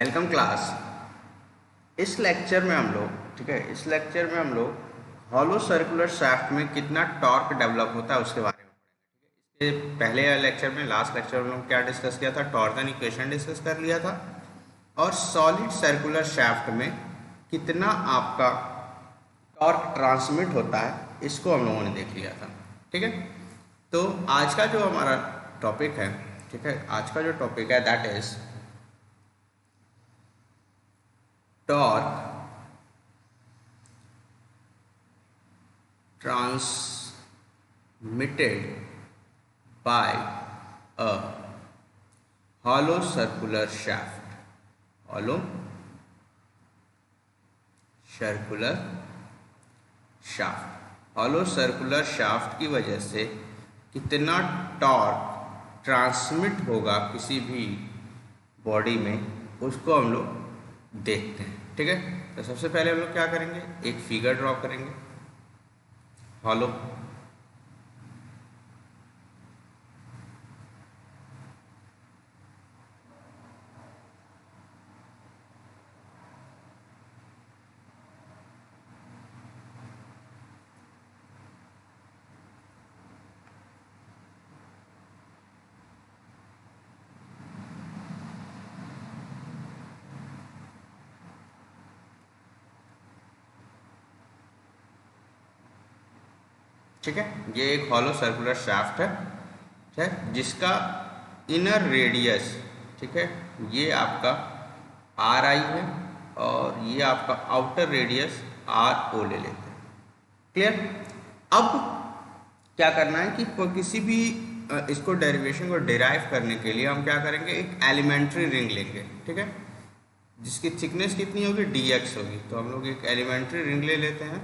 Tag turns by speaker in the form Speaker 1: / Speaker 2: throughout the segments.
Speaker 1: Welcome class. इस lecture में हम लोग इस लेक्चर में हम लोग हॉलो सर्कुलर शाफ्ट में कितना टॉर्क डेवलप होता है उसके बारे में पढ़ेंगे। इसके पहले लेक्चर में लास्ट लेक्चर में हम लोग क्या डिस्कस किया था, टॉर्जन इक्वेशन डिस्कस कर लिया था। और सॉलिड सर्कुलर शाफ्ट में कितना आपका टॉर्क ट्रांसमिट होता है इसको हम लोगों ने देख लिया था। ठीक है, तो आज का जो हमारा टॉपिक है, आज का जो टॉपिक है that is torque transmitted by a hollow circular shaft. Hollow circular shaft. hollow circular shaft की वजह से कितना टॉर्क ट्रांसमिट होगा किसी भी बॉडी में, उसको हम लोग देखते हैं। ठीक है, तो सबसे पहले हम लोग क्या करेंगे, एक फिगर ड्रॉ करेंगे हॉलो। ठीक है, ये एक हॉलो सर्कुलर शाफ्ट है, ठीक है, जिसका इनर रेडियस, ठीक है, ये आपका आर आई है और ये आपका आउटर रेडियस आर ओ ले लेते हैं। क्लियर। अब क्या करना है कि किसी भी इसको डेरिवेशन को डिराइव करने के लिए हम क्या करेंगे, एक एलिमेंट्री रिंग लेंगे। ठीक है, जिसकी थिकनेस कितनी होगी, डी एक्स होगी। तो हम लोग एक एलिमेंट्री रिंग ले लेते हैं,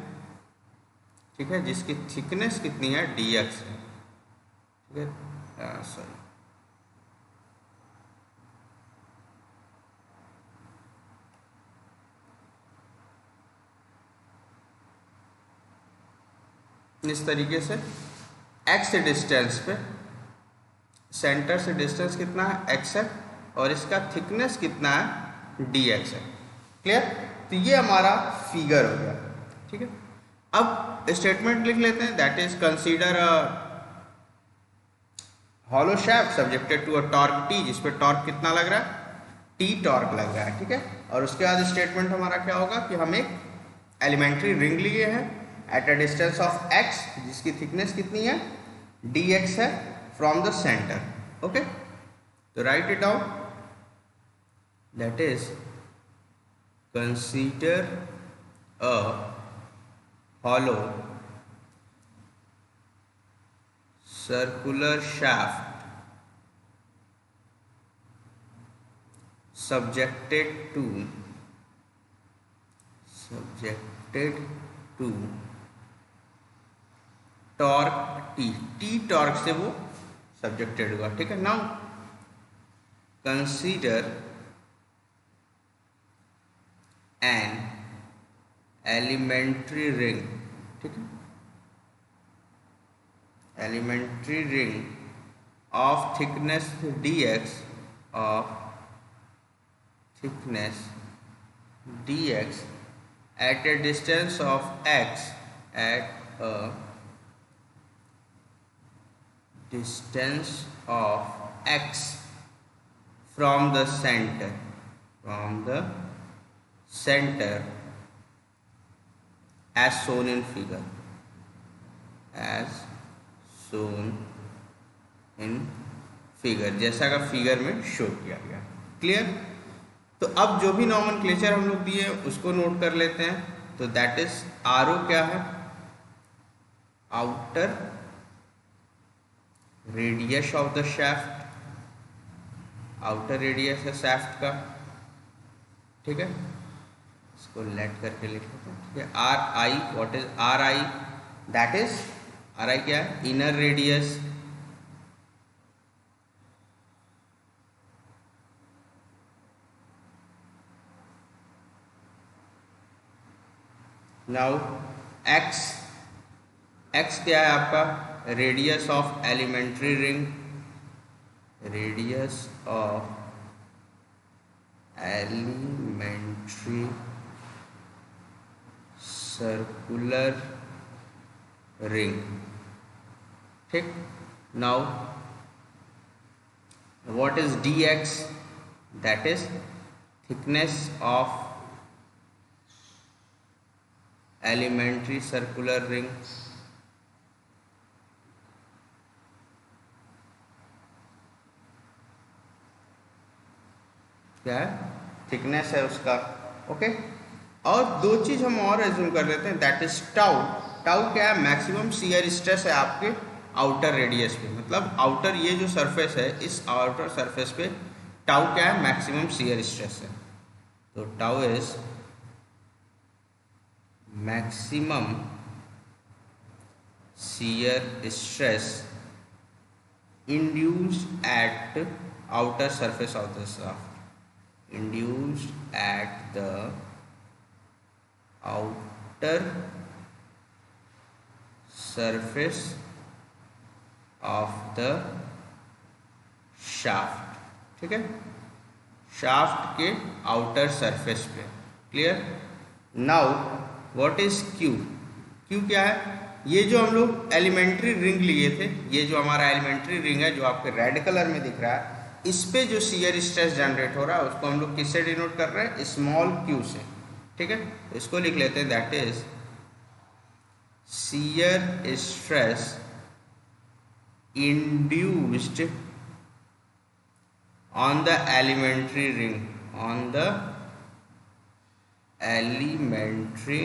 Speaker 1: ठीक है, जिसकी थिकनेस कितनी है, डी एक्स है। ठीक है, सॉरी, इस तरीके से एक्स डिस्टेंस पे, सेंटर से डिस्टेंस कितना है, एक्स है, और इसका थिकनेस कितना है, डी एक्स है। क्लियर। तो ये हमारा फिगर हो गया। ठीक है, अब स्टेटमेंट लिख लेते हैं, that is consider a hollow shaft subjected to a torque T, जिस पे टॉर्क कितना लग रहा है, टी टॉर्क लग रहा है। ठीक है, और उसके बाद स्टेटमेंट हमारा क्या होगा कि हम एक एलिमेंट्री रिंग लिए हैं at a distance of X, जिसकी थिकनेस कितनी है, डी एक्स है, फ्रॉम द सेंटर। ओके, तो write it down, that is consider a hollow circular shaft subjected to torque T, T torque से वो सब्जेक्टेड हुआ। ठीक है, now consider an elementary ring, ठीक है, elementary ring of thickness dx at a distance of x, at a distance of x from the center, as shown in figure, as shown in figure, जैसा का figure में show किया गया। Clear. तो अब जो भी नॉमेनक्लेचर हम लोग दिए उसको नोट कर लेते हैं। तो दैट इज आर ओ क्या है, outer radius of the shaft, outer radius है शाफ्ट का। ठीक है, इसको लेट करके लिख लेते हैं। ठीक है, R I, what is R I, that is R I क्या है, inner radius, now X, X क्या है आपका, radius of elementary ring, radius of elementary circular ring. ठीक, now what is dx? That is thickness of elementary circular ring. क्या है? Thickness है उसका। ओके, और दो चीज हम और एज्यूम कर लेते हैं, दैट इज टाउ। टाउ क्या है? मैक्सिमम शियर स्ट्रेस है आपके आउटर रेडियस पे, मतलब आउटर ये जो सरफेस है, इस आउटर सरफेस पे टाउ क्या है? मैक्सिमम शियर स्ट्रेस है। तो tau is maximum shear stress induced at outer surface of the shaft, induced at the outer surface of the shaft। ठीक है, शाफ्ट के आउटर सरफेस पे। Clear? Now what is Q? Q क्या है? ये जो हम लोग एलिमेंट्री रिंग लिए थे, ये जो हमारा एलिमेंट्री रिंग है जो आपके रेड कलर में दिख रहा है, इस पे जो शियर स्ट्रेस जनरेट हो रहा है उसको हम लोग किससे डिनोट कर रहे हैं? स्मॉल क्यू से। ठीक है, इसको लिख लेते हैं, that is shear stress induced on the elementary ring, on the elementary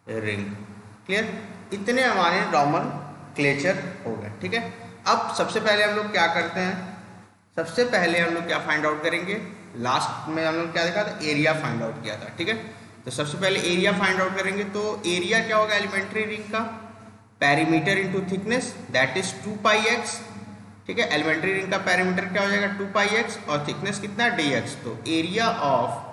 Speaker 1: ring. Clear? इतने हमारे नॉर्मल क्लेचर हो गए। ठीक है, अब सबसे पहले हम लोग क्या करते हैं? सबसे पहले हम लोग क्या फाइंड आउट करेंगे? लास्ट में हम लोग क्या देखा था? एरिया फाइंड आउट किया था। ठीक है, तो सबसे पहले एरिया फाइंड आउट करेंगे। तो एरिया क्या होगा एलिमेंट्री रिंग का? Perimeter into thickness, that is 2πx। ठीक है, एलिमेंट्री रिंग का पेरीमीटर क्या हो जाएगा? 2πx, और थिकनेस कितना है? dx। तो area of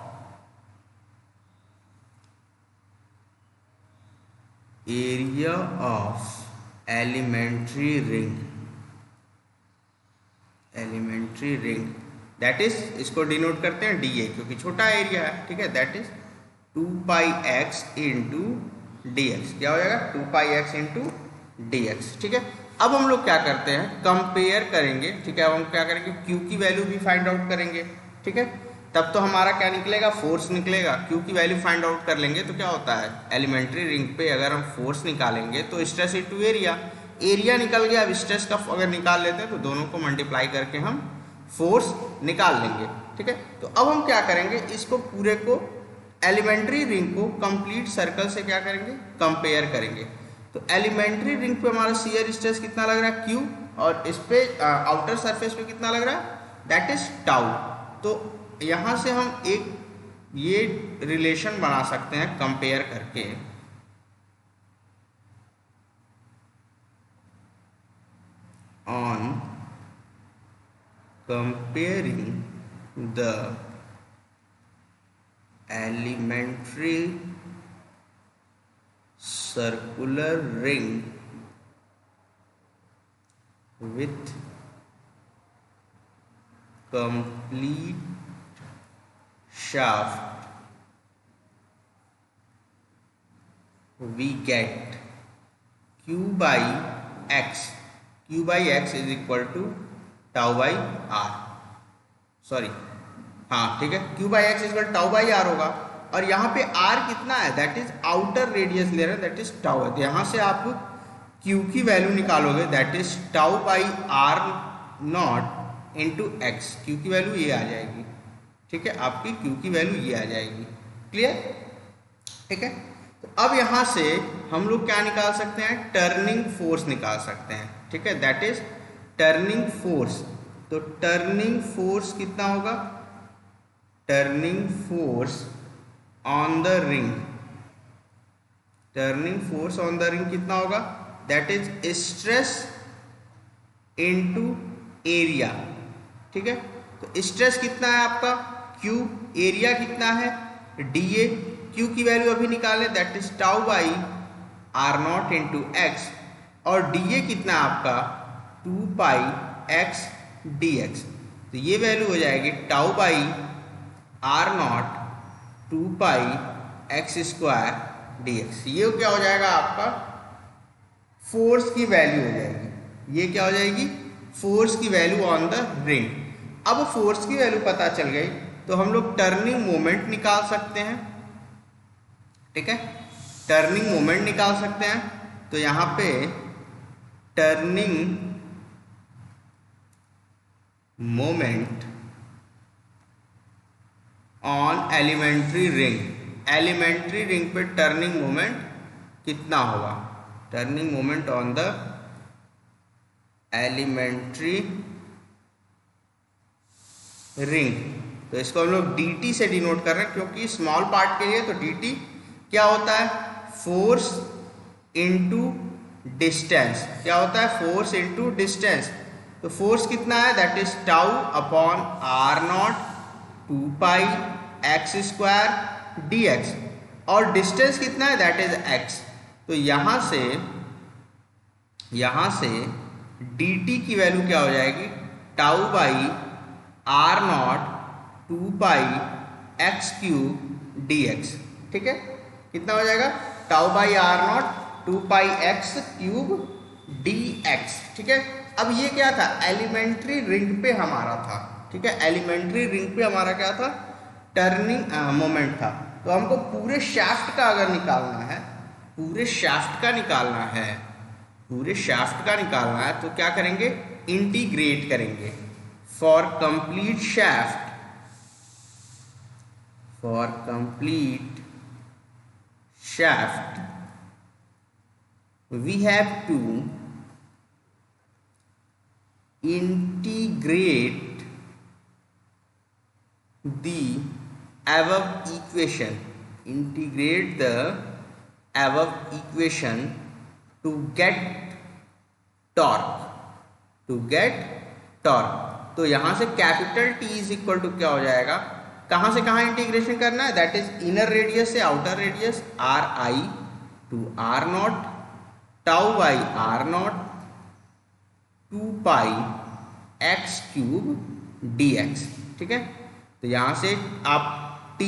Speaker 1: elementary ring that is, इसको डिनोट करते हैं dA, क्योंकि छोटा एरिया है। ठीक है, that is 2πx into dx। क्या हो जाएगा? 2πx into dx। ठीक है, अब हम लोग क्या करते हैं? कंपेयर करेंगे। ठीक है, अब हम क्या करेंगे? Q की वैल्यू भी फाइंड आउट करेंगे। ठीक है, तब तो हमारा क्या निकलेगा? फोर्स निकलेगा। Q की वैल्यू फाइंड आउट कर लेंगे तो क्या होता है? एलिमेंट्री रिंग पे अगर हम फोर्स निकालेंगे तो स्ट्रेस इंटू एरिया, एरिया निकल गया। अब स्ट्रेस का अगर निकाल लेते हैं तो दोनों को मल्टीप्लाई करके हम फोर्स निकाल लेंगे। ठीक है, तो अब हम क्या करेंगे? इसको पूरे को, एलिमेंट्री रिंग को कंप्लीट सर्कल से क्या करेंगे? कंपेयर करेंगे। तो एलिमेंट्री रिंग पे हमारा शियर स्ट्रेस कितना लग रहा है? Q, और इस पे आउटर सरफेस पे कितना लग रहा है? That is tau. तो यहाँ से हम एक ये रिलेशन बना सकते हैं कंपेयर करके, on comparing the elementary circular ring with complete shaft, we get Q by x. Q by x is equal to tau by r. Sorry, हाँ ठीक है, Q by x is equal to tau by r होगा। और यहाँ पे r कितना है? That is outer radius ले रहे हैं, दैट इज टाउ है। तो यहाँ से आप Q की वैल्यू निकालोगे, that is tau by r not into x. Q की वैल्यू ये आ जाएगी। ठीक है, आपकी Q की वैल्यू ये आ जाएगी। क्लियर? ठीक है, तो अब यहाँ से हम लोग क्या निकाल सकते हैं? टर्निंग फोर्स निकाल सकते हैं। ठीक है, दैट इज टर्निंग फोर्स। तो टर्निंग फोर्स कितना होगा? Turning force on the ring, turning force on the ring कितना होगा? That is stress into area. ठीक है, तो स्ट्रेस कितना है आपका? Q, एरिया कितना है? dA। Q की वैल्यू अभी निकाले, that is tau by r not into x, और dA कितना है आपका? 2 पाई x dx। तो ये वैल्यू हो जाएगी tau by R naught 2 pi X square D X. ये क्या हो जाएगा आपका फोर्स की वैल्यू हो जाएगी। ये क्या हो जाएगी फोर्स की वैल्यू ऑन द रिंग। अब फोर्स की वैल्यू पता चल गई तो हम लोग टर्निंग मोमेंट निकाल सकते हैं। ठीक है, टर्निंग मोमेंट निकाल सकते हैं। तो यहां पे turning moment on elementary ring, elementary ring पे टर्निंग मोमेंट कितना होगा? Turning moment on the elementary ring, तो इसको हम लोग dt से डिनोट कर रहे हैं क्योंकि स्मॉल पार्ट के लिए तो dt क्या होता है फोर्स इनटू डिस्टेंस। क्या होता है फोर्स इनटू डिस्टेंस। तो फोर्स कितना है that is tau upon R naught 2 pi X square D X, और डिस्टेंस कितना है दैट इज x। तो यहां से dt की वैल्यू क्या हो जाएगी tau by R naught 2 pi X cube D X. ठीक है, कितना हो जाएगा tau by R naught 2 pi X cube D X. ठीक है, अब ये क्या था एलिमेंट्री रिंग पे हमारा था। ठीक है, एलिमेंट्री रिंग पे हमारा क्या था टर्निंग मोमेंट था। तो हमको पूरे शाफ्ट का अगर निकालना है, पूरे शाफ्ट का निकालना है, पूरे शाफ्ट का निकालना है तो क्या करेंगे इंटीग्रेट करेंगे। For complete shaft, for complete shaft we have to integrate the above equation, integrate the above equation to get torque, to get torque। तो यहां से capital T is equal to क्या हो जाएगा, कहां से कहां इंटीग्रेशन करना है दैट इज इनर रेडियस से outer radius R I to R naught tau by R naught 2 pi X cube D X. ठीक है, तो यहां से आप t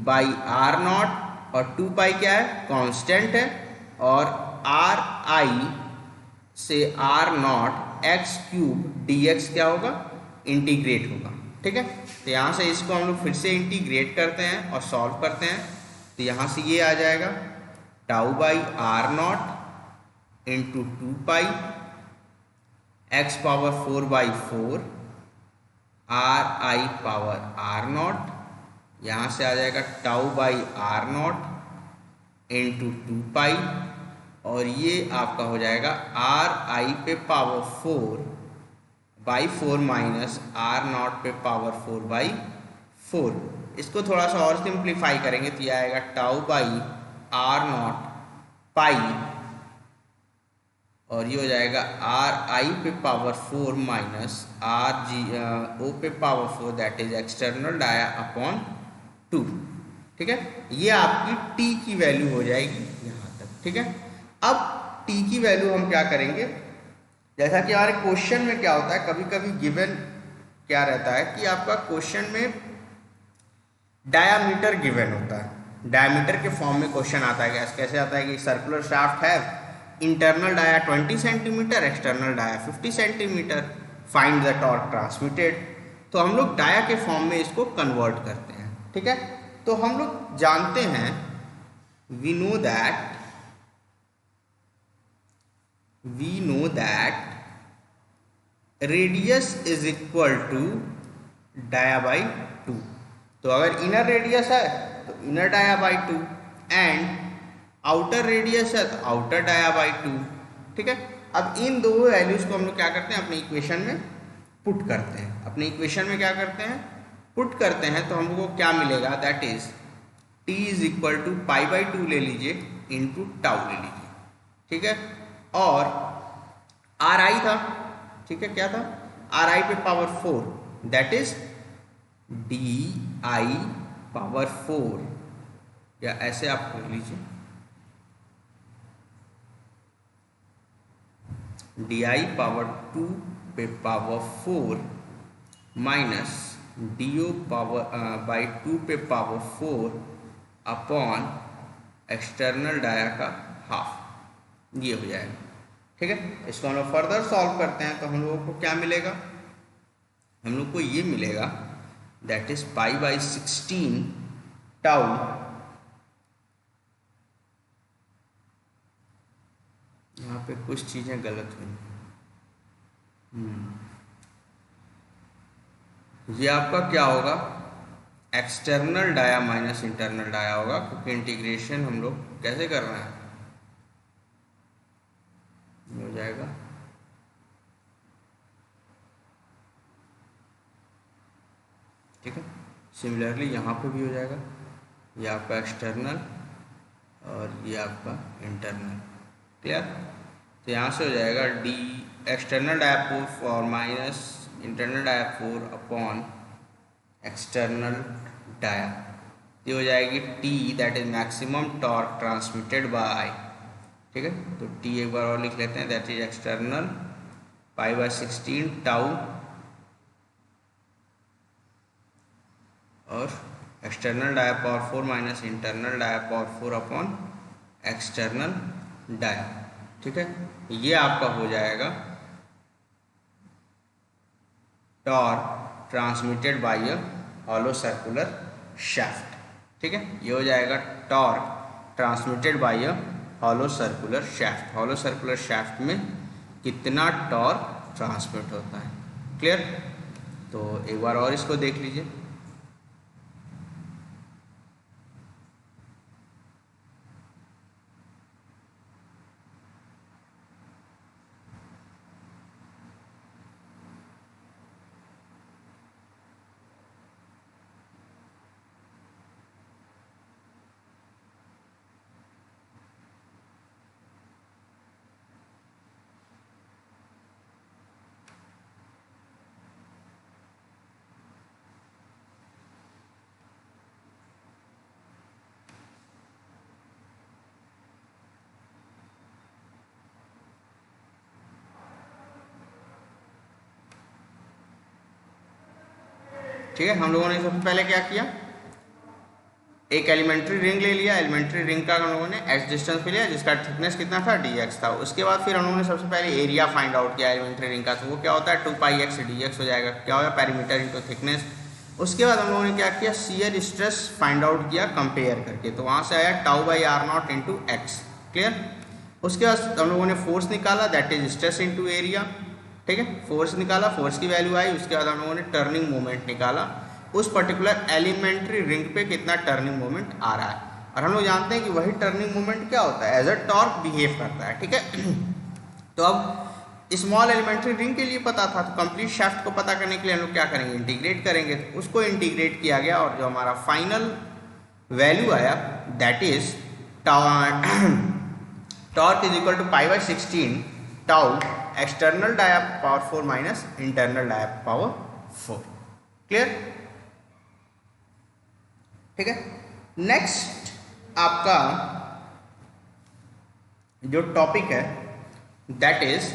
Speaker 1: बाई आर नॉट और 2 पाई क्या है कांस्टेंट है, और आर आई से R naught X cube D X क्या होगा इंटीग्रेट होगा। ठीक है, तो यहाँ से इसको हम लोग फिर से इंटीग्रेट करते हैं और सॉल्व करते हैं। तो यहाँ से ये आ जाएगा tau by R naught into 2 pi X power 4 by 4 R I power R naught, यहाँ से आ जाएगा tau by R naught into 2 pi, और ये आपका हो जाएगा आर आई पे power 4 by 4 minus R naught पे पावर 4 बाई 4। इसको थोड़ा सा और सिंप्लीफाई करेंगे तो ये आएगा tau by R naught pi, और ये हो जाएगा आर आई पे power 4 minus R G O पे power 4 that is external dia upon 2। ठीक है, ये आपकी टी की वैल्यू हो जाएगी यहाँ तक। ठीक है, अब टी की वैल्यू हम क्या करेंगे, जैसा कि हमारे क्वेश्चन में क्या होता है कभी कभी गिवन क्या रहता है कि आपका क्वेश्चन में डायामीटर गिवन होता है, डायामीटर के फॉर्म में क्वेश्चन आता है। कैसे आता है कि सर्कुलर शाफ्ट है, internal dia 20 centimetre, external dia 50 centimetre, find the torque transmitted. तो हम लोग डाया के फॉर्म में इसको कन्वर्ट करते हैं। ठीक है, तो हम लोग जानते हैं we know that radius is equal to dia by 2। तो अगर इनर रेडियस है तो inner dia by 2 and outer radius है तो आउटर डाया बाई 2। ठीक है, अब इन दो वैल्यूज को हम लोग क्या करते हैं अपने इक्वेशन में पुट करते हैं। अपने इक्वेशन में क्या करते हैं पुट करते हैं, तो हमको क्या मिलेगा that is t is equal to pi by 2 ले लीजिए इंटू टाउ ले लीजिए। ठीक है, और आर आई था, ठीक है क्या था आर आई पे power 4 that is D I power 4, या ऐसे आप कर लीजिए डी आई पावर 2 पे power 4 minus D O power by 2 पे पावर 4 अपॉन एक्सटर्नल डाया का हाफ, ये हो जाएगा। ठीक है, इसको हम लोग फर्दर सॉल्व करते हैं तो हम लोगों को क्या मिलेगा, हम लोग को ये मिलेगा that is pi by 16 tau यहाँ पे कुछ चीज़ें गलत हुई। ये आपका क्या होगा, external dia minus internal dia होगा, क्योंकि इंटीग्रेशन हम लोग कैसे कर रहे हैं, हो जाएगा ठीक है। सिमिलरली यहाँ पे भी हो जाएगा, ये आपका एक्सटर्नल और ये आपका इंटरनल। क्लियर, तो यहाँ से हो जाएगा D external dia four minus internal dia 4 upon external dia, ये हो जाएगी T that is maximum torque transmitted by, ठीक है। तो टी एक बार और लिख लेते हैं, that is external pi by 16 tau और external dia power 4 minus internal dia power 4 upon external dia. ठीक है, ये आपका हो जाएगा torque transmitted by a hollow circular shaft. ठीक है, ये हो जाएगा torque transmitted by a hollow circular shaft. Hollow circular shaft में कितना टॉर्क ट्रांसमिट होता है। क्लियर, तो एक बार और इसको देख लीजिए। ठीक है, हम लोगों ने सबसे पहले क्या किया, एक एलिमेंट्री रिंग ले लिया। एलिमेंट्री रिंग का हम लोगों ने एक्स डिस्टेंस पे लिया, जिसका थिकनेस कितना था, डी एक्स था। उसके बाद फिर हम लोगों ने सबसे पहले एरिया फाइंड आउट किया एलिमेंट्री रिंग का, तो वो क्या होता है 2 पाई एक्स डी एक्स हो जाएगा, क्या होगा पेरीमीटर इंटू थिकनेस। उसके बाद हम लोगों ने क्या किया, शियर स्ट्रेस फाइंड आउट किया कंपेयर करके, तो वहाँ से आया tau by R naught into X. Clear, उसके बाद हम लोगों ने फोर्स निकाला, that is stress into area. ठीक है, फोर्स निकाला, फोर्स की वैल्यू आई। उसके बाद हम लोगों ने टर्निंग मोमेंट निकाला, उस पर्टिकुलर एलिमेंट्री रिंग पे कितना टर्निंग मोमेंट आ रहा है। और हम लोग जानते हैं कि वही टर्निंग मोमेंट क्या होता है, एज अ टॉर्क बिहेव करता है। ठीक है, तो अब स्मॉल एलिमेंट्री रिंग के लिए पता था, तो कंप्लीट शाफ्ट को पता करने के लिए हम लोग क्या करेंगे, इंटीग्रेट करेंगे। तो उसको इंटीग्रेट किया गया और जो हमारा फाइनल वैल्यू आया that is torque is equal to pi by 16 tau external dia power 4 minus internal dia power 4। Clear, ठीक है। नेक्स्ट आपका जो टॉपिक है that is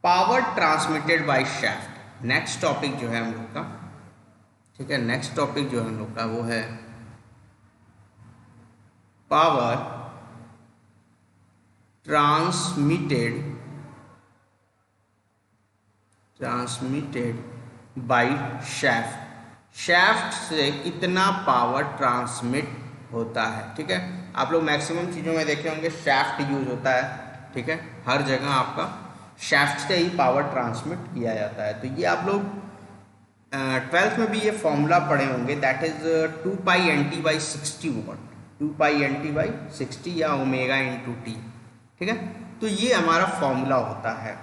Speaker 1: power transmitted by shaft. Next topic जो है हम लोग का, ठीक है, नेक्स्ट टॉपिक जो है हम लोग का वो है power transmitted by shaft. Shaft से कितना पावर ट्रांसमिट होता है। ठीक है, आप लोग मैक्सिमम चीज़ों में देखे होंगे शाफ्ट यूज होता है। ठीक है, हर जगह आपका शाफ्ट से ही पावर ट्रांसमिट किया जाता है। तो ये आप लोग 12th में भी ये फॉर्मूला पढ़े होंगे, that is 2 pi N T by 60 watt, 2 pi N T by 60 या ओमेगा इंटू टी। ठीक है, तो ये हमारा फॉर्मूला होता है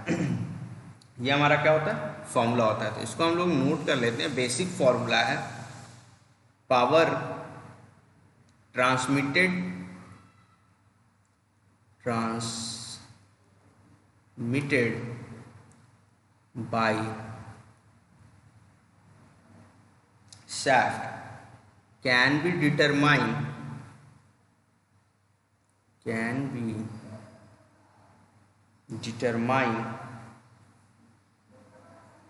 Speaker 1: ये हमारा क्या होता है, फॉर्मूला होता है। तो इसको हम लोग नोट कर लेते हैं। बेसिक फॉर्मूला है power transmitted by shaft can be determined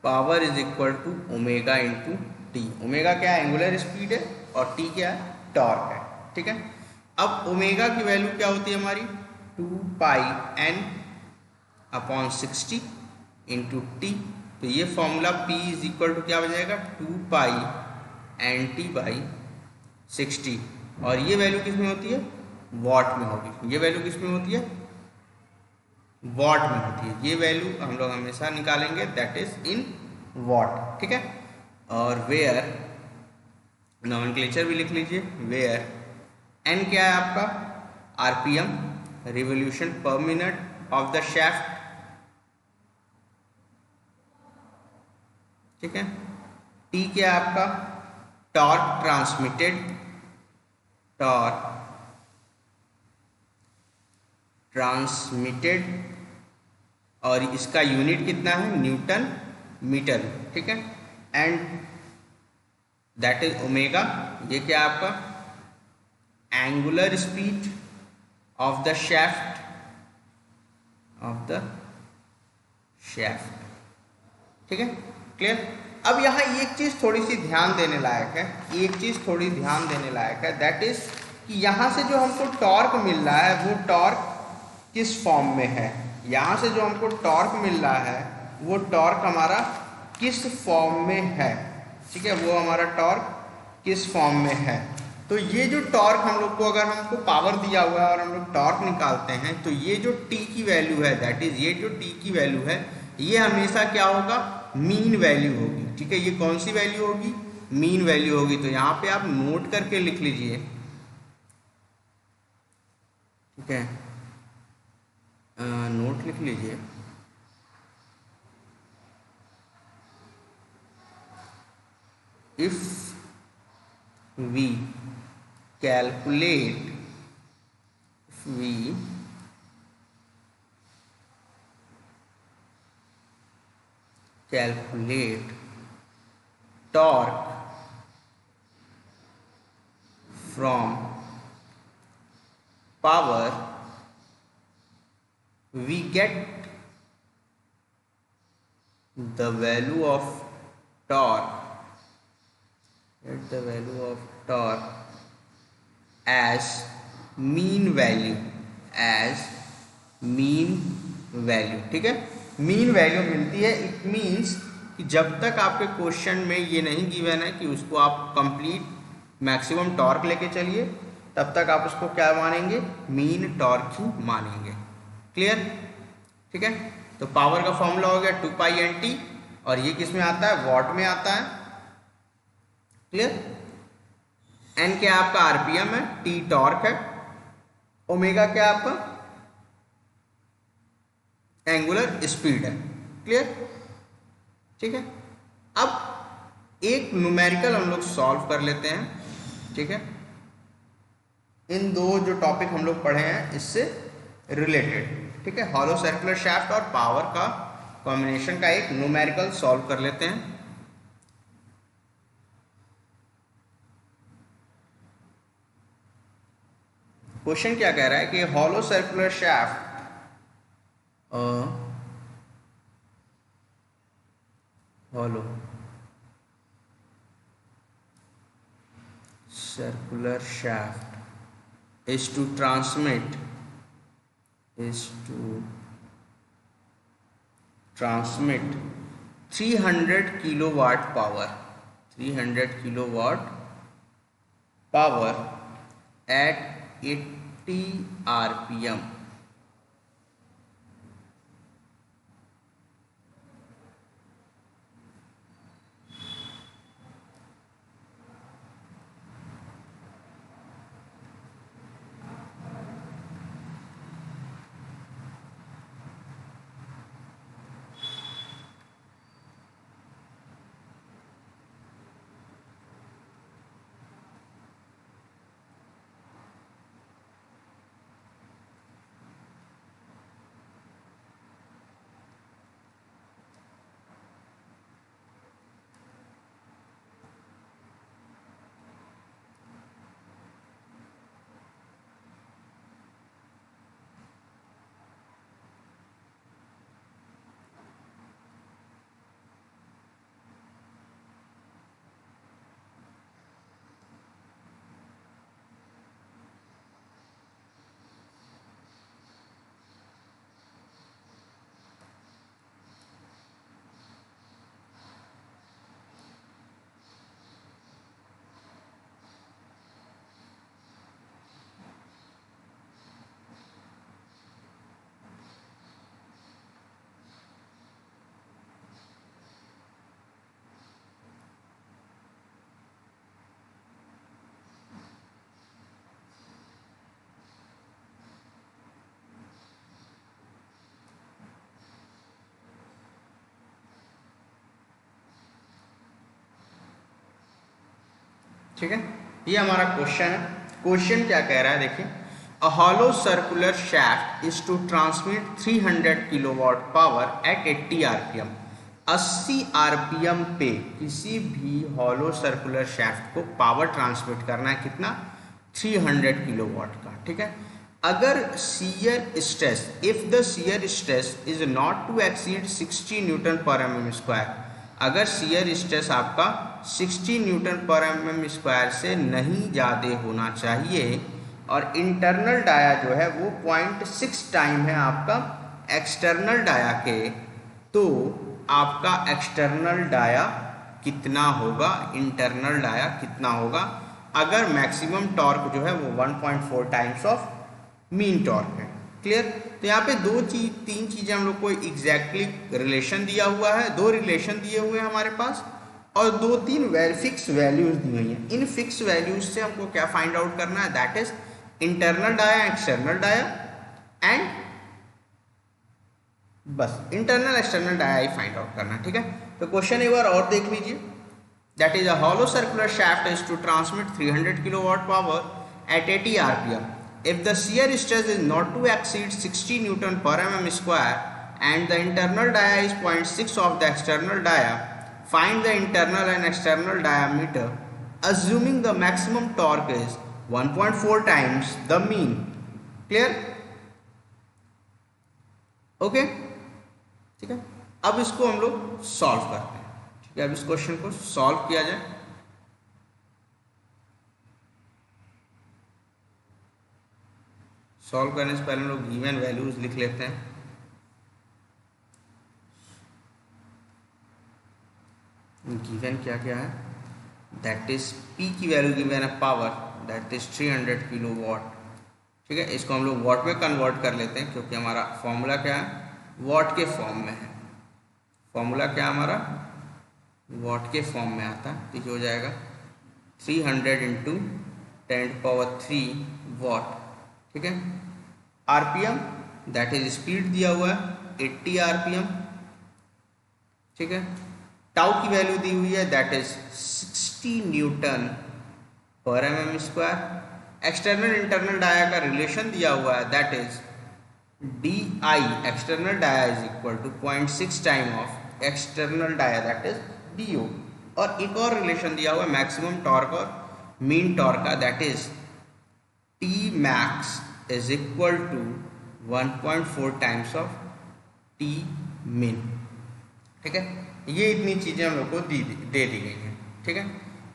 Speaker 1: power is equal to omega into T. Omega क्या है? एंगुलर स्पीड है, और टी क्या है? टॉर्क है। ठीक है, अब ओमेगा की वैल्यू क्या होती है हमारी? 2πn/60 into T. तो ये formula P is equal to क्या हो जाएगा? 2π/NT/60। और ये वैल्यू किस में होती है? वॉट में होगी। ये वैल्यू किस में होती है? वॉट में होती है। ये वैल्यू हम लोग हमेशा निकालेंगे, दैट इज इन वॉट। ठीक है, और वेयर नॉमेनक्लेचर भी लिख लीजिए। वेयर एन क्या है आपका? RPM, revolution per minute of the shaft. ठीक है, टी क्या है आपका? टॉर्क ट्रांसमिटेड, टॉर्क ट्रांसमिटेड, और इसका यूनिट कितना है? Newton metre. ठीक है, एंड दैट इज ओमेगा। ये क्या है आपका? Angular speed of the shaft, of the shaft. ठीक है, क्लियर। अब यहाँ एक चीज थोड़ी सी ध्यान देने लायक है, एक चीज थोड़ी ध्यान देने लायक है, दैट इज कि यहाँ से जो हमको टॉर्क मिल रहा है वो टॉर्क किस फॉर्म में है? यहाँ से जो हमको टॉर्क मिल रहा है वो टॉर्क हमारा किस फॉर्म में है? ठीक है, वो हमारा टॉर्क किस फॉर्म में है? तो ये जो टॉर्क हम लोग को, अगर हमको पावर दिया हुआ है और हम लोग टॉर्क निकालते हैं, तो ये जो टी की वैल्यू है, दैट इज ये जो टी की वैल्यू है, ये हमेशा क्या होगा? मीन वैल्यू होगी। ठीक है, ये कौन सी वैल्यू होगी? मीन वैल्यू होगी। तो यहाँ पे आप नोट करके लिख लीजिए। ठीक है, नोट लिख लीजिए। If we calculate we calculate torque from power, we get the value of torque, as mean value, as mean value। ठीक है, मीन वैल्यू मिलती है। इट मीन्स कि जब तक आपके क्वेश्चन में ये नहीं गिवन है कि उसको आप कंप्लीट मैक्सिमम टॉर्क लेके चलिए, तब तक आप उसको क्या मानेंगे? मीन टॉर्क ही मानेंगे। क्लियर? ठीक है, तो पावर का फॉर्मूला हो गया 2π/NT, और ये किस में आता है? वॉट में आता है। क्लियर? एन क्या आपका? आरपीएम है, टी टॉर्क है, ओमेगा क्या आपका? एंगुलर स्पीड है। क्लियर? ठीक है, अब एक न्यूमेरिकल हम लोग सॉल्व कर लेते हैं। ठीक है, इन दो जो टॉपिक हम लोग पढ़े हैं इससे रिलेटेड। ठीक है, हॉलो सर्कुलर शाफ्ट और पावर का कॉम्बिनेशन का एक न्यूमेरिकल सॉल्व कर लेते हैं। क्वेश्चन क्या कह रहा है कि hollow circular shaft hollow circular shaft is to transmit 300 kilowatt power, 300 kilowatt power at 80 rpm। ठीक है, ये हमारा क्वेश्चन है। क्वेश्चन क्या कह रहा है देखिए, a hollow circular shaft is to transmit 300 kilowatt power at 80 RPM. 80 RPM पे किसी भी हॉलो सर्कुलर शैफ्ट को पावर ट्रांसमिट करना है कितना, 300 किलोवाट का। ठीक है, अगर shear stress, if the shear stress is not to exceed 60 newton पर एम स्क्वायर, अगर शियर स्ट्रेस आपका 60 न्यूटन पर एम स्क्वायर से नहीं ज़्यादा होना चाहिए और इंटरनल डाया जो है वो 0.6 टाइम है आपका एक्सटर्नल डाया के, तो आपका एक्सटर्नल डाया कितना होगा, इंटरनल डाया कितना होगा, अगर मैक्सिमम टॉर्क जो है वो 1.4 टाइम्स ऑफ मीन टॉर्क है। क्लियर? तो यहाँ पे तीन चीज़ें हम लोग को एग्जैक्टली रिलेशन दिया हुआ है, दो रिलेशन दिए हुए हैं हमारे पास और दो तीन फिक्स वैल्यूज दी हुई हैं। इन फिक्स वैल्यूज से हमको क्या फाइंड आउट करना है, that is internal dia, external dia and बस इंटरनल एक्सटर्नल डाया ही फाइंड आउट करना है। ठीक है, तो क्वेश्चन एक बार और देख लीजिए, that is a hollow circular shaft is to transmit 300 kilowatt power at 80 RPM. If the shear stress is not to exceed 60 Newton per mm square and the internal dia is 0.6 of the external dia, find the internal and external diameter assuming the maximum torque is 1.4 times the mean. Clear? Okay? ठीक है, अब इसको हम लोग solve करते हैं। ठीक है, अब इस क्वेश्चन को सॉल्व किया जाए। सॉल्व करने से पहले हम लोग गिवन वैल्यूज लिख लेते हैं। गिवन क्या क्या है, दैट इज पी की वैल्यू गिवन है पावर, दैट इज 300 किलोवाट। ठीक है, इसको हम लोग वाट में कन्वर्ट कर लेते हैं क्योंकि हमारा फॉर्मूला क्या है, वाट के फॉर्म में है। फॉर्मूला क्या हमारा वाट के फॉर्म में आता है, तो ये हो जाएगा 300 इंटू 10⁻³ वाट। ठीक है, आरपीएम दैट इज स्पीड दिया हुआ है 80 आरपीएम। ठीक है, टाउ की वैल्यू दी हुई है दैट इज 60 न्यूटन पर M square. External internal dia का रिलेशन दिया हुआ है that is D I external dia is equal to 0.6 time of external dia that is D O. और एक और रिलेशन दिया हुआ है मैक्सिमम टॉर्क और मीन टॉर्क का that is T max is equal to 1.4 times of T min। ठीक है, ये इतनी चीज़ें हम लोग को दे दी गई हैं। ठीक है,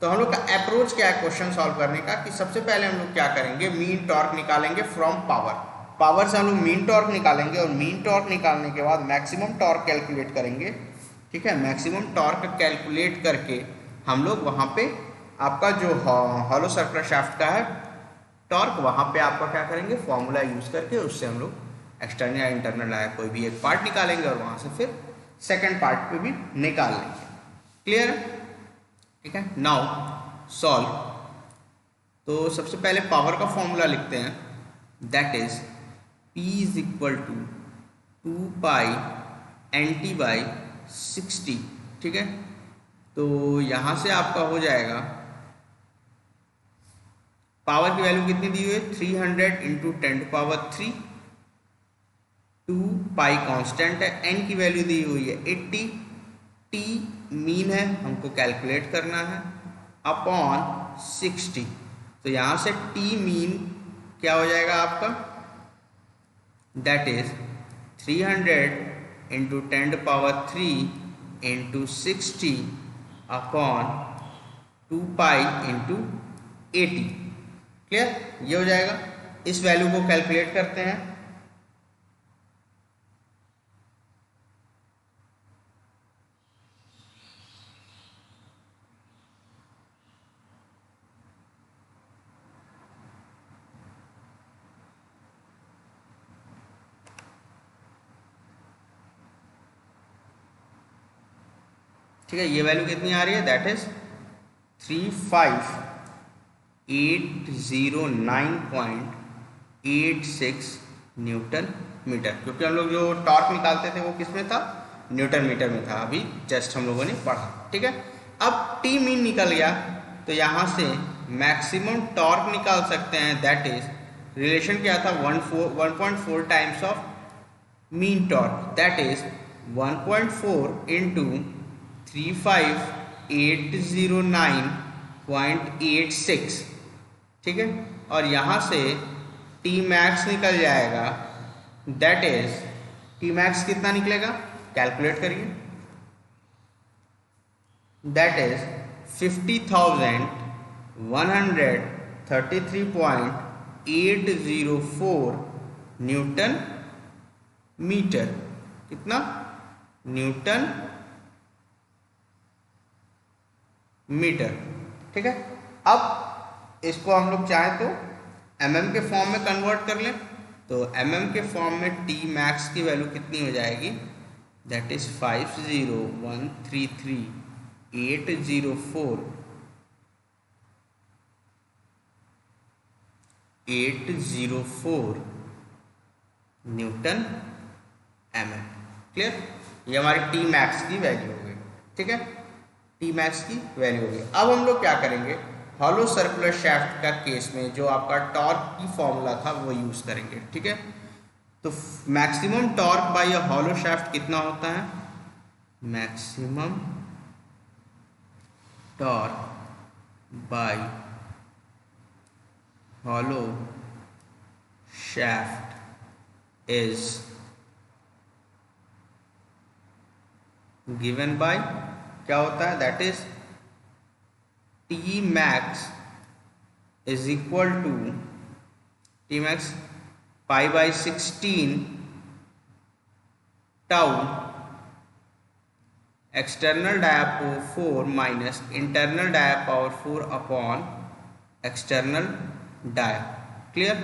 Speaker 1: तो हम लोग का अप्रोच क्या है क्वेश्चन सॉल्व करने का, कि सबसे पहले हम लोग क्या करेंगे, मीन टॉर्क निकालेंगे फ्रॉम पावर। पावर से हम लोग मीन टॉर्क निकालेंगे और मीन टॉर्क निकालने के बाद मैक्सिमम टॉर्क कैलकुलेट करेंगे। ठीक है, मैक्सिमम टॉर्क कैलकुलेट करके हम लोग वहाँ पे आपका जो हॉलो सर्कुलर शाफ्ट का है टॉर्क, वहाँ पे आपका क्या करेंगे, फॉर्मूला यूज़ करके उससे हम लोग एक्सटर्नल या इंटरनल आया कोई भी एक पार्ट निकालेंगे और वहाँ से फिर सेकंड पार्ट पे भी निकाल लेंगे। क्लियर? ठीक है, नाउ सॉल्व। तो सबसे पहले पावर का फॉर्मूला लिखते हैं, that is P is equal to 2 pi NT/60। ठीक है, तो यहाँ से आपका हो जाएगा, पावर की वैल्यू कितनी दी हुई है, 300 इंटू 10⁻³। 2 पाई कांस्टेंट है, n की वैल्यू दी हुई है 80, t मीन है हमको कैलकुलेट करना है अपॉन 60। तो यहाँ से t मीन क्या हो जाएगा आपका, that is 300 into 10⁻³ into 60 upon 2 pi into 80। Clear? ये हो जाएगा। इस वैल्यू को कैलकुलेट करते हैं, ठीक है, ये वैल्यू कितनी आ रही है, दैट इज 35,809.86 न्यूटन मीटर, क्योंकि हम लोग जो टॉर्क निकालते थे वो किस में था, न्यूटन मीटर में था, अभी जस्ट हम लोगों ने पढ़ा। ठीक है, अब टी मीन निकल गया तो यहाँ से मैक्सिमम टॉर्क निकाल सकते हैं, दैट इज रिलेशन क्या था 1.4 times of mean torque, that is 1.4 into 35809.86, ठीक है। और यहाँ से टी मैक्स निकल जाएगा, दैट इज टी मैक्स कितना निकलेगा, कैलकुलेट करिए, दैट इज 50,133.804 न्यूटन मीटर। कितना, न्यूटन मीटर, ठीक है। अब इसको हम लोग चाहें तो mm के फॉर्म में कन्वर्ट कर लें, तो mm के फॉर्म में टी मैक्स की वैल्यू कितनी हो जाएगी, that is 50,133,804 Newton mm। Clear, ये हमारी टी मैक्स की वैल्यू हो गई, ठीक है, टी मैक्स की वैल्यू हो गई। अब हम लोग क्या करेंगे, हॉलो सर्कुलर शाफ्ट का केस में जो आपका टॉर्क की फॉर्मूला था वो यूज करेंगे, ठीक है। तो maximum torque by a hollow shaft कितना होता है, maximum torque by hollow shaft is given by, क्या होता है, that is T max is equal to T max pi by 16 tau external dia power 4 minus internal dia power 4 upon external dia. Clear,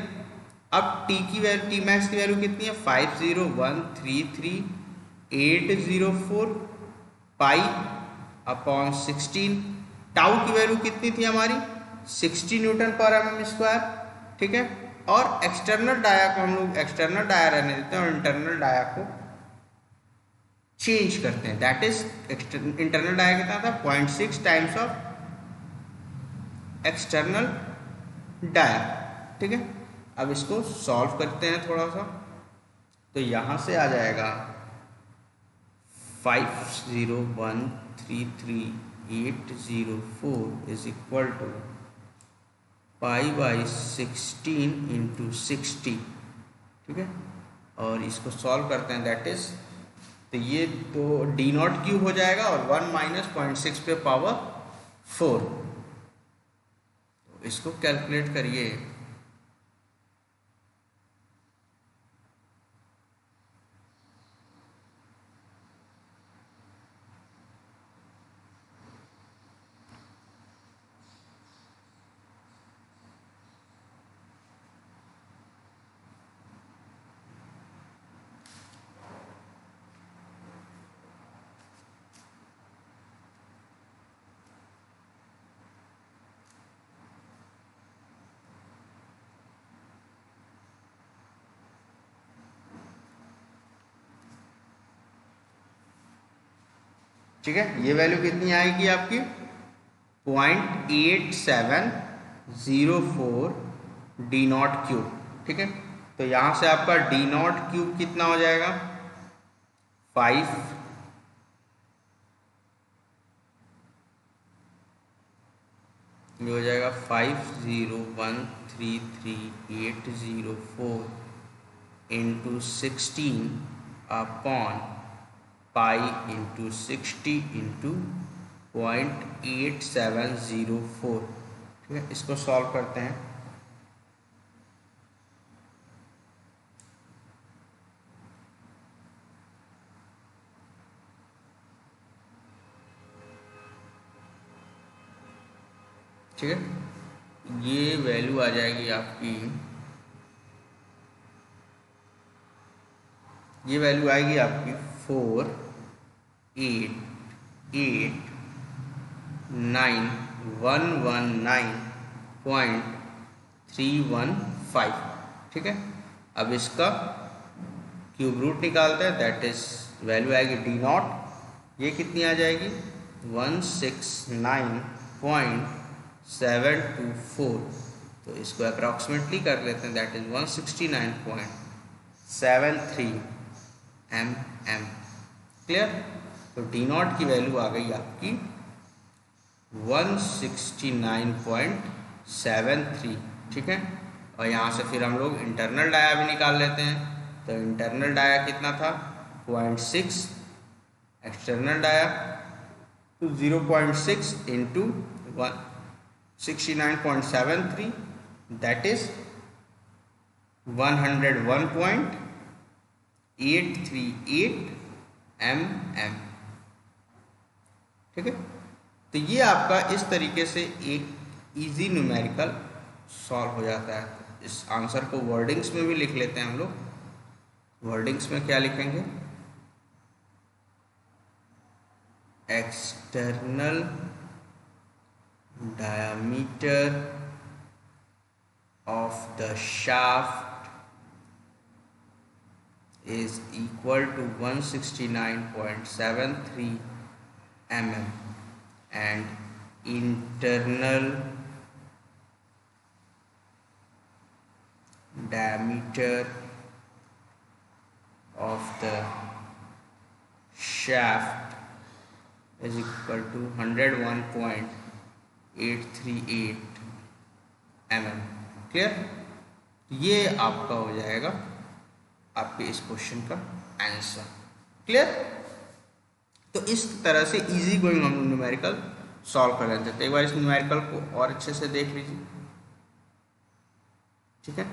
Speaker 1: अब T की value, T max की value कितनी है, 50,133,804 pi upon 16, tau की value कितनी थी हमारी 60 newton पर mm स्क्वायर, ठीक है। और एक्सटर्नल डाया को हम लोग एक्सटर्नल डाया रहने देते हैं और इंटरनल डाया को चेंज करते हैं, दैट इज इंटरनल डाया कितना था 0.6 टाइम्स ऑफ एक्सटर्नल डाया, ठीक है। अब इसको सॉल्व करते हैं थोड़ा सा, तो यहां से आ जाएगा 50,133,804 is equal to pi by 16 into 60, ठीक है। और इसको सॉल्व करते हैं, दैट इज, तो ये तो डी नॉट क्यूब हो जाएगा और 1 माइनस 0.6 पे पावर 4, तो इसको कैलकुलेट करिए, ठीक है। ये वैल्यू कितनी आएगी आपकी 0.8704 डी नॉट क्यूब, ठीक है। तो यहाँ से आपका डी नॉट क्यूब कितना हो जाएगा 5, ये हो जाएगा 50,133,804 into 16 upon pi into 60 into 0.8704, ठीक है। इसको सॉल्व करते हैं, ठीक है। ये वैल्यू आ जाएगी आपकी, ये वैल्यू आएगी आपकी 4889119.315, ठीक है। अब इसका क्यूब रूट निकालते हैं, दैट इज वैल्यू आएगी डी नॉट, ये कितनी आ जाएगी 169.3 724, तो इसको अप्रॉक्सीमेटली कर लेते हैं, दैट इज 169.73 mm। क्लियर? तो डी नॉट की वैल्यू आ गई आपकी 169.73, ठीक है। और यहाँ से फिर हम लोग इंटरनल डाया भी निकाल लेते हैं, तो इंटरनल डाया कितना था 0.6, एक्सटर्नल डाया तो 0.6 इंटू 169.73, दैट इज 101.838 mm, ठीक है। तो ये आपका इस तरीके से एक इजी न्यूमेरिकल सॉल्व हो जाता है। इस आंसर को वर्डिंग्स में भी लिख लेते हैं हम लोग। वर्डिंग्स में क्या लिखेंगे, external diameter of the shaft is equal to 169.73 mm and internal diameter of the shaft is equal to 101.838 mm। Clear? ये आपका हो जाएगा आपके इस क्वेश्चन का आंसर। क्लियर? तो इस तरह से इजी गोइंग हम न्यूमेरिकल सॉल्व कर लेते हैं। तो एक बार इस न्यूमेरिकल को और अच्छे से देख लीजिए, ठीक है।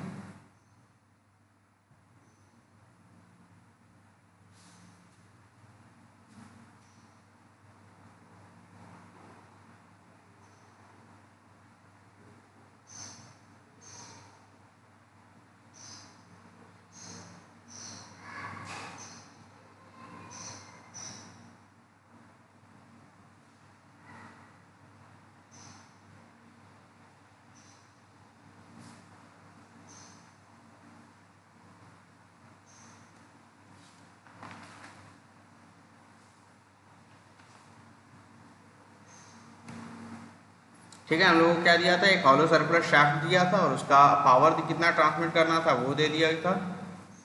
Speaker 1: ठीक है, हम लोगों को क्या दिया था, एक हॉलो सर्कुलर शाफ्ट दिया था और उसका पावर कितना ट्रांसमिट करना था वो दे दिया था,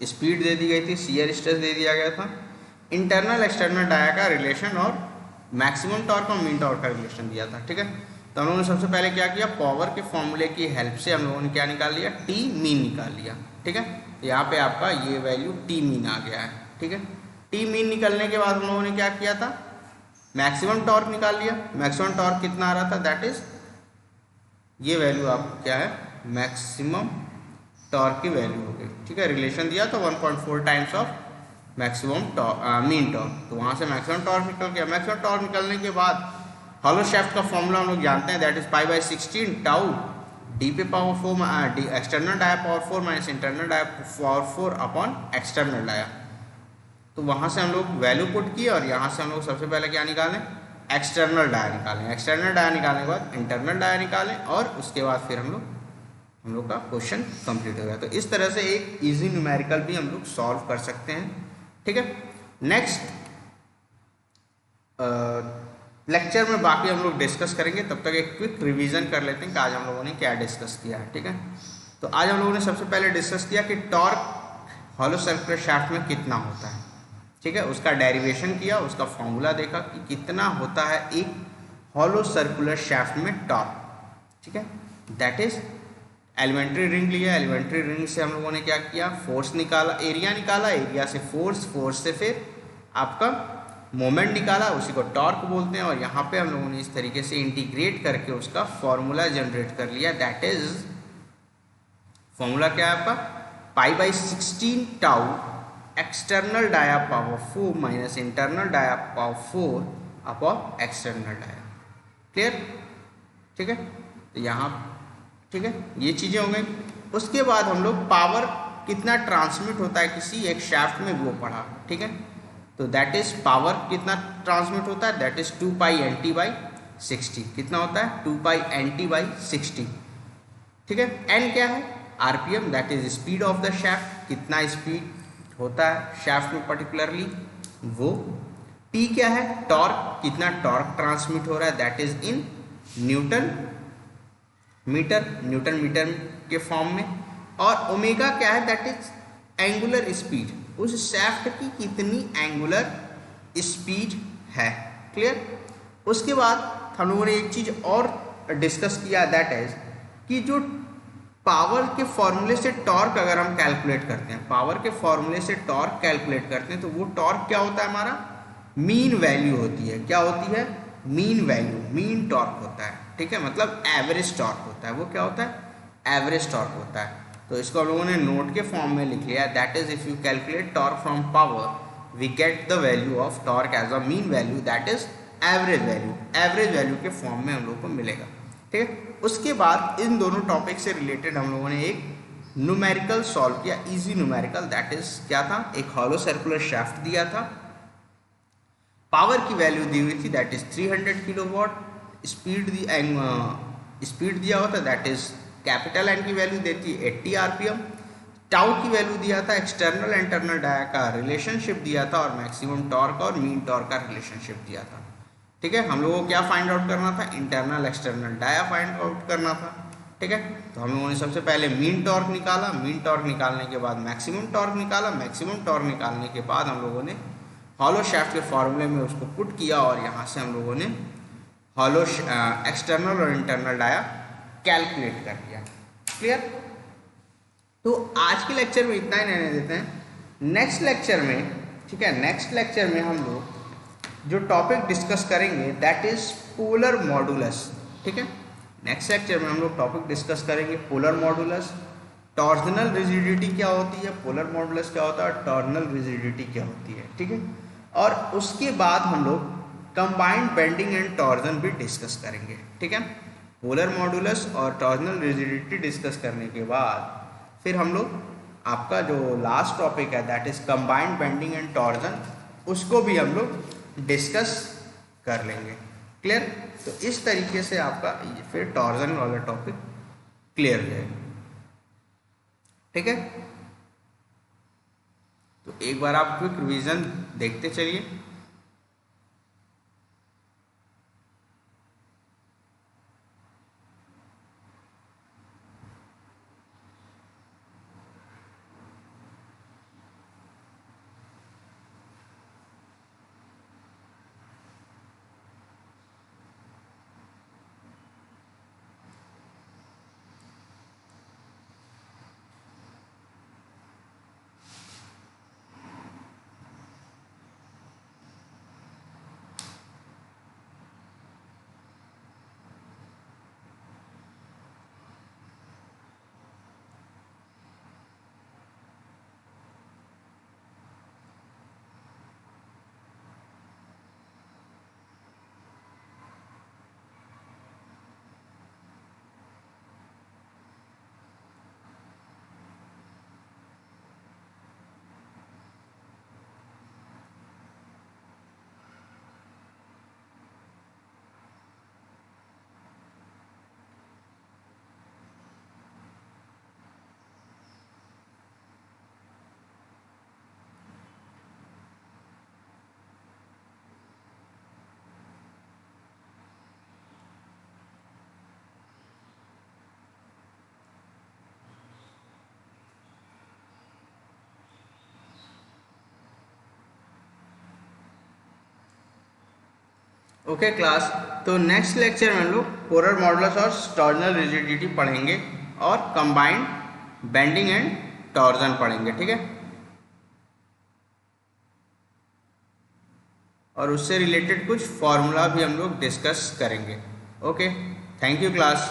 Speaker 1: स्पीड दे दी गई थी, शियर स्ट्रेस दे दिया गया था, इंटरनल एक्सटर्नल डाया का रिलेशन और मैक्सिमम टॉर्क और मीन टॉर्क का रिलेशन दिया था। ठीक है, तो हम लोगों ने सबसे पहले क्या किया, पावर के फॉर्मूले की हेल्प से हम लोगों ने क्या निकाल लिया, टी मीन निकाल लिया। ठीक है, तो यहाँ पे आपका ये वैल्यू टी मीन आ गया है। ठीक है, टी मीन निकलने के बाद हम लोगों ने क्या किया था, मैक्सिमम टॉर्क निकाल लिया। मैक्सिमम टॉर्क कितना आ रहा था, दैट इज ये वैल्यू आपको क्या है, मैक्सिमम टॉर्क की वैल्यू हो गई। ठीक है, रिलेशन दिया तो 1.4 times of maximum mean torque, तो वहाँ से मैक्सिमम टॉर्क निकल गया। मैक्सिमम टॉर्क निकलने के बाद हॉलो शाफ्ट का फॉर्मूला हम लोग जानते हैं, दैट इज π/16 टाउ डी पे power 4 external dia power 4 minus internal dia power 4 upon external dia. तो वहाँ से हम लोग वैल्यू पुट किए और यहाँ से हम लोग सबसे पहले क्या निकालें, एक्सटर्नल डाया निकालें। एक्सटर्नल डाया निकालने के बाद इंटरनल डाया निकालें और उसके बाद फिर हम लोग का क्वेश्चन कंप्लीट हो गया। तो इस तरह से एक इजी न्यूमेरिकल भी हम लोग सॉल्व कर सकते हैं। ठीक है, नेक्स्ट लेक्चर में बाकी हम लोग डिस्कस करेंगे, तब तक एक क्विक रिवीजन कर लेते हैं कि आज हम लोगों ने क्या डिस्कस किया है। ठीक है, तो आज हम लोगों ने सबसे पहले डिस्कस किया कि टॉर्क हॉलो सर्कुलर शाफ्ट में कितना होता है। ठीक है, उसका डेरिवेशन किया, उसका फॉर्मूला देखा कि कितना होता है एक हॉलो सर्कुलर शाफ्ट में टॉर्क। ठीक है, दैट इज एलिमेंट्री रिंग लिया, एलिमेंट्री रिंग से हम लोगों ने क्या किया, फोर्स निकाला, एरिया निकाला, एरिया से फोर्स, फोर्स से फिर आपका मोमेंट निकाला, उसी को टॉर्क बोलते हैं। और यहाँ पे हम लोगों ने इस तरीके से इंटीग्रेट करके उसका फॉर्मूला जनरेट कर लिया, दैट इज फॉर्मूला क्या है आपका, π/16 tau external dia power 4 minus internal dia power 4 upon external dia. Clear? ठीक है, तो यहाँ ठीक है ये चीज़ें हो गई। उसके बाद हम लोग पावर कितना ट्रांसमिट होता है किसी एक शाफ्ट में वो पढ़ा। ठीक है, तो दैट इज पावर कितना ट्रांसमिट होता है, दैट इज 2π/NT/60। कितना होता है, 2π/NT/60। ठीक है, एन क्या है, RPM, that is speed of the shaft, कितना स्पीड होता है शाफ्ट में पर्टिकुलरली वो। P क्या है, टॉर्क, कितना टॉर्क ट्रांसमिट हो रहा है, that is in newton metre, newton metre के फॉर्म में। और ओमेगा क्या है, दैट इज एंगुलर स्पीड, उस शैफ्ट की कितनी एंगुलर स्पीड है। क्लियर। उसके बाद हम लोगों ने एक चीज और डिस्कस किया, दैट इज कि जो पावर के फॉर्मूले से टॉर्क अगर हम कैलकुलेट करते हैं, पावर के फॉर्मूले से टॉर्क कैलकुलेट करते हैं, तो वो टॉर्क क्या होता है, हमारा मीन वैल्यू होती है। क्या होती है, मीन वैल्यू, मीन टॉर्क होता है। ठीक है, मतलब एवरेज टॉर्क होता है। वो क्या होता है, एवरेज टॉर्क होता है। तो इसको हम लोगों ने नोट के फॉर्म में लिख लिया, that is if you calculate torque from power we get the value of torque as a mean value, that is average value. Average value के फॉर्म में हम लोग को मिलेगा। ठीक है। उसके बाद इन दोनों टॉपिक से रिलेटेड हम लोगों ने एक न्यूमेरिकल सॉल्व किया, इजी न्यूमेरिकल, दैट इज क्या था, एक हॉलो सर्कुलर शाफ्ट दिया था, पावर की वैल्यू दी हुई थी दैट इज 300 किलोवाट, स्पीड दिया हुआ था दैट इज कैपिटल एन की वैल्यू देती है 80 आरपीएम, टाउ की वैल्यू दिया था, एक्सटर्नल इंटरनल डाया का रिलेशनशिप दिया था, और मैक्सिमम टॉर्क और मीन टॉर्क का रिलेशनशिप दिया था। ठीक है, हम लोगों को क्या फाइंड आउट करना था, internal external dia find out करना था। ठीक है, तो हम लोगों ने सबसे पहले मीन टॉर्क निकाला, मीन टॉर्क निकालने के बाद मैक्सिमम टॉर्क निकाला, मैक्सिमम टॉर्क निकालने के बाद हम लोगों ने हॉलो शाफ्ट के फॉर्मूले में उसको पुट किया, और यहाँ से हम लोगों ने हॉलो एक्सटर्नल और इंटरनल डाया कैलकुलेट कर दिया। क्लियर। तो आज के लेक्चर में इतना ही रहने देते हैं। नेक्स्ट लेक्चर में, ठीक है, नेक्स्ट लेक्चर में हम लोग जो टॉपिक डिस्कस करेंगे दैट इज पोलर मॉडुलस। ठीक है, नेक्स्ट लेक्चर में हम लोग टॉपिक डिस्कस करेंगे पोलर मॉडुलस, टॉर्जनल रिजिडिटी क्या होती है, पोलर मॉडुलस क्या होता है, टॉर्जनल रिजिडिटी क्या होती है। ठीक है, और उसके बाद हम लोग कंबाइंड बेंडिंग एंड टॉर्जन भी डिस्कस करेंगे। ठीक है, पोलर मॉडुलस और टॉर्जनल रिजिडिटी डिस्कस करने के बाद फिर हम लोग आपका जो लास्ट टॉपिक है that is combined bending and torsion, उसको भी हम लोग डिस्कस कर लेंगे। क्लियर। तो इस तरीके से आपका फिर टॉर्जन वाला टॉपिक क्लियर हो जाएगा। ठीक है, तो एक बार आप क्विक रिवीजन देखते चलिए। ओके क्लास, तो नेक्स्ट लेक्चर में हम लोग पोलर मॉडुलस और टॉर्जनल रिजिडिटी पढ़ेंगे और कंबाइंड बेंडिंग एंड टॉर्जन पढ़ेंगे। ठीक है, और उससे रिलेटेड कुछ फॉर्मूला भी हम लोग डिस्कस करेंगे। Okay, thank you class.